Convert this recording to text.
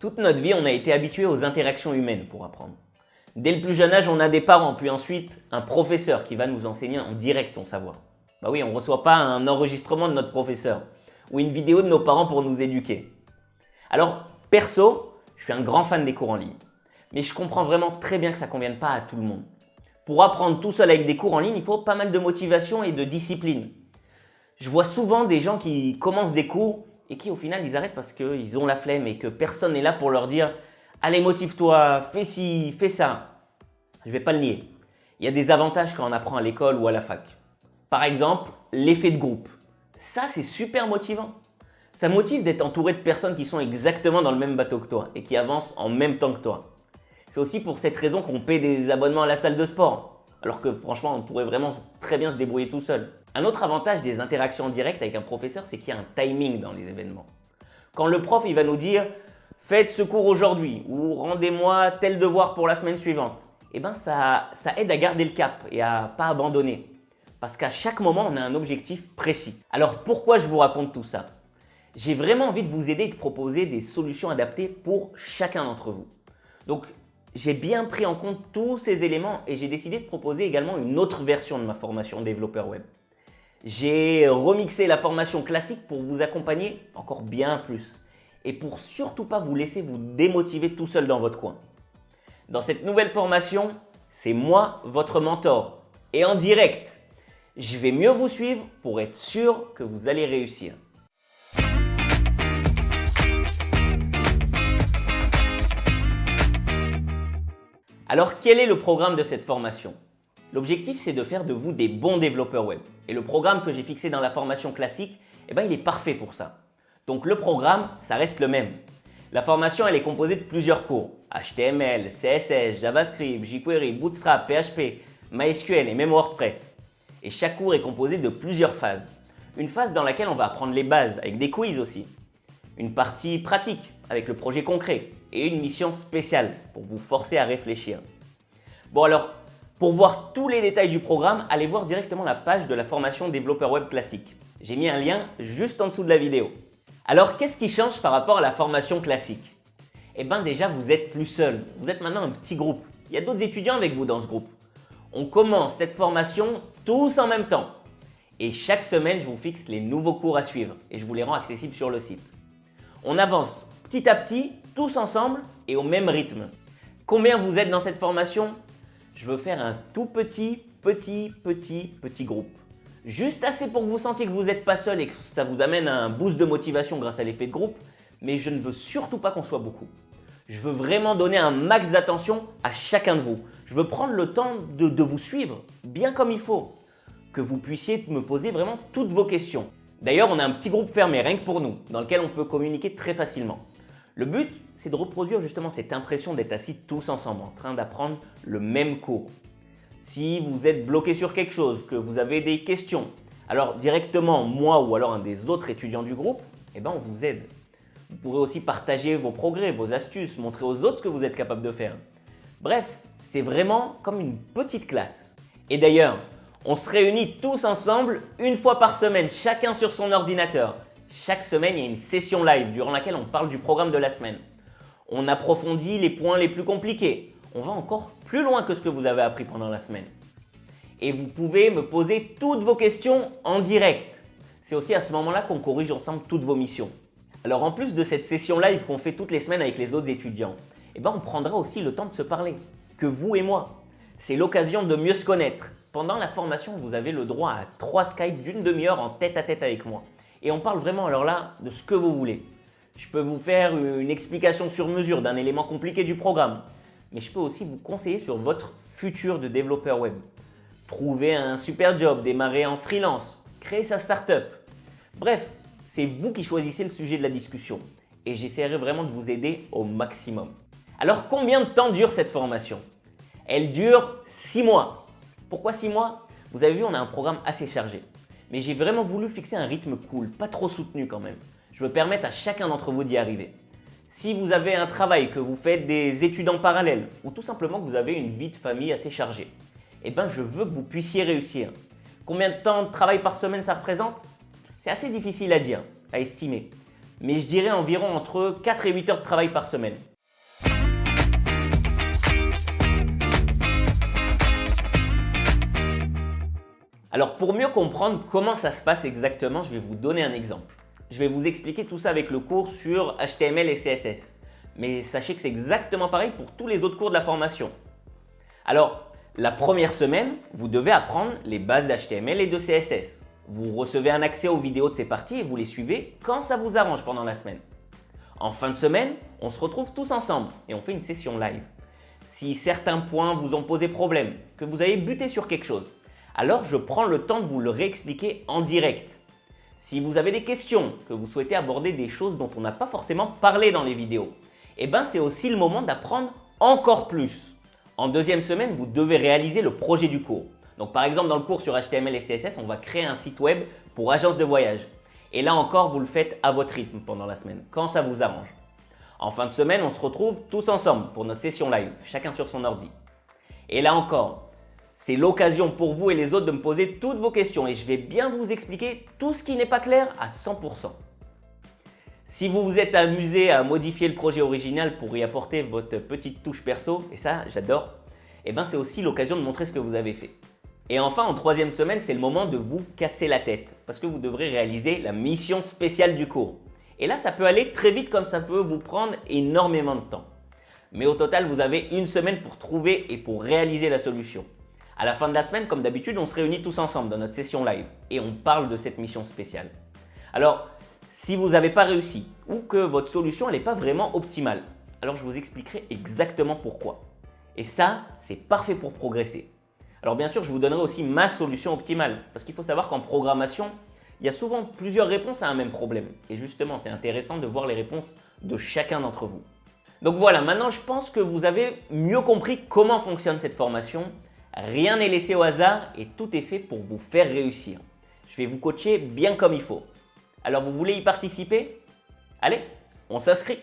Toute notre vie, on a été habitué aux interactions humaines pour apprendre. Dès le plus jeune âge, on a des parents, puis ensuite un professeur qui va nous enseigner en direct son savoir. Bah oui, on ne reçoit pas un enregistrement de notre professeur ou une vidéo de nos parents pour nous éduquer. Alors, perso, je suis un grand fan des cours en ligne. Mais je comprends vraiment très bien que ça ne convienne pas à tout le monde. Pour apprendre tout seul avec des cours en ligne, il faut pas mal de motivation et de discipline. Je vois souvent des gens qui commencent des cours et qui au final ils arrêtent parce qu'ils ont la flemme et que personne n'est là pour leur dire « Allez, motive-toi, fais ci, fais ça ». Je ne vais pas le nier. Il y a des avantages quand on apprend à l'école ou à la fac. Par exemple, l'effet de groupe. Ça, c'est super motivant. Ça motive d'être entouré de personnes qui sont exactement dans le même bateau que toi et qui avancent en même temps que toi. C'est aussi pour cette raison qu'on paie des abonnements à la salle de sport, alors que franchement, on pourrait vraiment très bien se débrouiller tout seul. Un autre avantage des interactions en direct avec un professeur, c'est qu'il y a un timing dans les événements. Quand le prof il va nous dire « Faites ce cours aujourd'hui » ou « Rendez-moi tel devoir pour la semaine suivante », eh ben ça aide à garder le cap et à ne pas abandonner. Parce qu'à chaque moment, on a un objectif précis. Alors pourquoi je vous raconte tout ça? J'ai vraiment envie de vous aider et de proposer des solutions adaptées pour chacun d'entre vous. Donc, j'ai bien pris en compte tous ces éléments et j'ai décidé de proposer également une autre version de ma formation développeur web. J'ai remixé la formation classique pour vous accompagner encore bien plus et pour surtout pas vous laisser vous démotiver tout seul dans votre coin. Dans cette nouvelle formation, c'est moi, votre mentor, et en direct. Je vais mieux vous suivre pour être sûr que vous allez réussir. Alors, quel est le programme de cette formation? L'objectif, c'est de faire de vous des bons développeurs web. Et le programme que j'ai fixé dans la formation classique, il est parfait pour ça. Donc, le programme, ça reste le même. La formation, elle est composée de plusieurs cours. HTML, CSS, JavaScript, jQuery, Bootstrap, PHP, MySQL et même WordPress. Et chaque cours est composé de plusieurs phases. Une phase dans laquelle on va apprendre les bases, avec des quiz aussi. Une partie pratique, avec le projet concret. Et une mission spéciale, pour vous forcer à réfléchir. Bon alors, pour voir tous les détails du programme, allez voir directement la page de la formation développeur web classique. J'ai mis un lien juste en dessous de la vidéo. Alors, qu'est-ce qui change par rapport à la formation classique? Eh bien déjà, vous êtes plus seul. Vous êtes maintenant un petit groupe. Il y a d'autres étudiants avec vous dans ce groupe. On commence cette formation tous en même temps. Et chaque semaine, je vous fixe les nouveaux cours à suivre et je vous les rends accessibles sur le site. On avance petit à petit, tous ensemble et au même rythme. Combien vous êtes dans cette formation? Je veux faire un tout petit groupe. Juste assez pour que vous sentiez que vous n'êtes pas seul et que ça vous amène à un boost de motivation grâce à l'effet de groupe, mais je ne veux surtout pas qu'on soit beaucoup. Je veux vraiment donner un max d'attention à chacun de vous. Je veux prendre le temps de vous suivre bien comme il faut, que vous puissiez me poser vraiment toutes vos questions. D'ailleurs, on a un petit groupe fermé rien que pour nous, dans lequel on peut communiquer très facilement. Le but, c'est de reproduire justement cette impression d'être assis tous ensemble, en train d'apprendre le même cours. Si vous êtes bloqué sur quelque chose, que vous avez des questions, alors directement moi ou alors un des autres étudiants du groupe, on vous aide. Vous pourrez aussi partager vos progrès, vos astuces, montrer aux autres ce que vous êtes capable de faire. Bref, c'est vraiment comme une petite classe. Et d'ailleurs, on se réunit tous ensemble une fois par semaine, chacun sur son ordinateur. Chaque semaine, il y a une session live durant laquelle on parle du programme de la semaine. On approfondit les points les plus compliqués. On va encore plus loin que ce que vous avez appris pendant la semaine. Et vous pouvez me poser toutes vos questions en direct. C'est aussi à ce moment-là qu'on corrige ensemble toutes vos missions. Alors en plus de cette session live qu'on fait toutes les semaines avec les autres étudiants, on prendra aussi le temps de se parler, que vous et moi. C'est l'occasion de mieux se connaître. Pendant la formation, vous avez le droit à 3 Skype d'une demi-heure en tête-à-tête avec moi. Et on parle vraiment alors là de ce que vous voulez. Je peux vous faire une explication sur mesure d'un élément compliqué du programme. Mais je peux aussi vous conseiller sur votre futur de développeur web. Trouver un super job, démarrer en freelance, créer sa start-up. Bref, c'est vous qui choisissez le sujet de la discussion. Et j'essaierai vraiment de vous aider au maximum. Alors combien de temps dure cette formation? Elle dure 6 mois. Pourquoi 6 mois? Vous avez vu, on a un programme assez chargé. Mais j'ai vraiment voulu fixer un rythme cool, pas trop soutenu quand même. Je veux permettre à chacun d'entre vous d'y arriver. Si vous avez un travail, que vous faites des études en parallèle ou tout simplement que vous avez une vie de famille assez chargée, je veux que vous puissiez réussir. Combien de temps de travail par semaine ça représente? C'est assez difficile à dire, à estimer. mais je dirais environ entre 4 et 8 heures de travail par semaine. Alors pour mieux comprendre comment ça se passe exactement, je vais vous donner un exemple. Je vais vous expliquer tout ça avec le cours sur HTML et CSS. Mais sachez que c'est exactement pareil pour tous les autres cours de la formation. Alors, la première semaine, vous devez apprendre les bases d'HTML et de CSS. Vous recevez un accès aux vidéos de ces parties et vous les suivez quand ça vous arrange pendant la semaine. En fin de semaine, on se retrouve tous ensemble et on fait une session live. Si certains points vous ont posé problème, que vous avez buté sur quelque chose, alors je prends le temps de vous le réexpliquer en direct. Si vous avez des questions, que vous souhaitez aborder des choses dont on n'a pas forcément parlé dans les vidéos, c'est aussi le moment d'apprendre encore plus. En deuxième semaine, vous devez réaliser le projet du cours. Donc par exemple, dans le cours sur HTML et CSS, on va créer un site web pour agence de voyage. Et là encore, vous le faites à votre rythme pendant la semaine, quand ça vous arrange. En fin de semaine, on se retrouve tous ensemble pour notre session live, chacun sur son ordi. Et là encore, c'est l'occasion pour vous et les autres de me poser toutes vos questions et je vais bien vous expliquer tout ce qui n'est pas clair à 100%. Si vous vous êtes amusé à modifier le projet original pour y apporter votre petite touche perso, et ça j'adore, c'est aussi l'occasion de montrer ce que vous avez fait. Et enfin, en troisième semaine, c'est le moment de vous casser la tête parce que vous devrez réaliser la mission spéciale du cours. Et là, ça peut aller très vite comme ça peut vous prendre énormément de temps. Mais au total, vous avez une semaine pour trouver et pour réaliser la solution. À la fin de la semaine, comme d'habitude, on se réunit tous ensemble dans notre session live et on parle de cette mission spéciale. Alors, si vous n'avez pas réussi ou que votre solution n'est pas vraiment optimale, alors je vous expliquerai exactement pourquoi. Et ça, c'est parfait pour progresser. Alors bien sûr, je vous donnerai aussi ma solution optimale parce qu'il faut savoir qu'en programmation, il y a souvent plusieurs réponses à un même problème. Et justement, c'est intéressant de voir les réponses de chacun d'entre vous. Donc voilà, maintenant je pense que vous avez mieux compris comment fonctionne cette formation. Rien n'est laissé au hasard et tout est fait pour vous faire réussir. Je vais vous coacher bien comme il faut. Alors vous voulez y participer? Allez, on s'inscrit!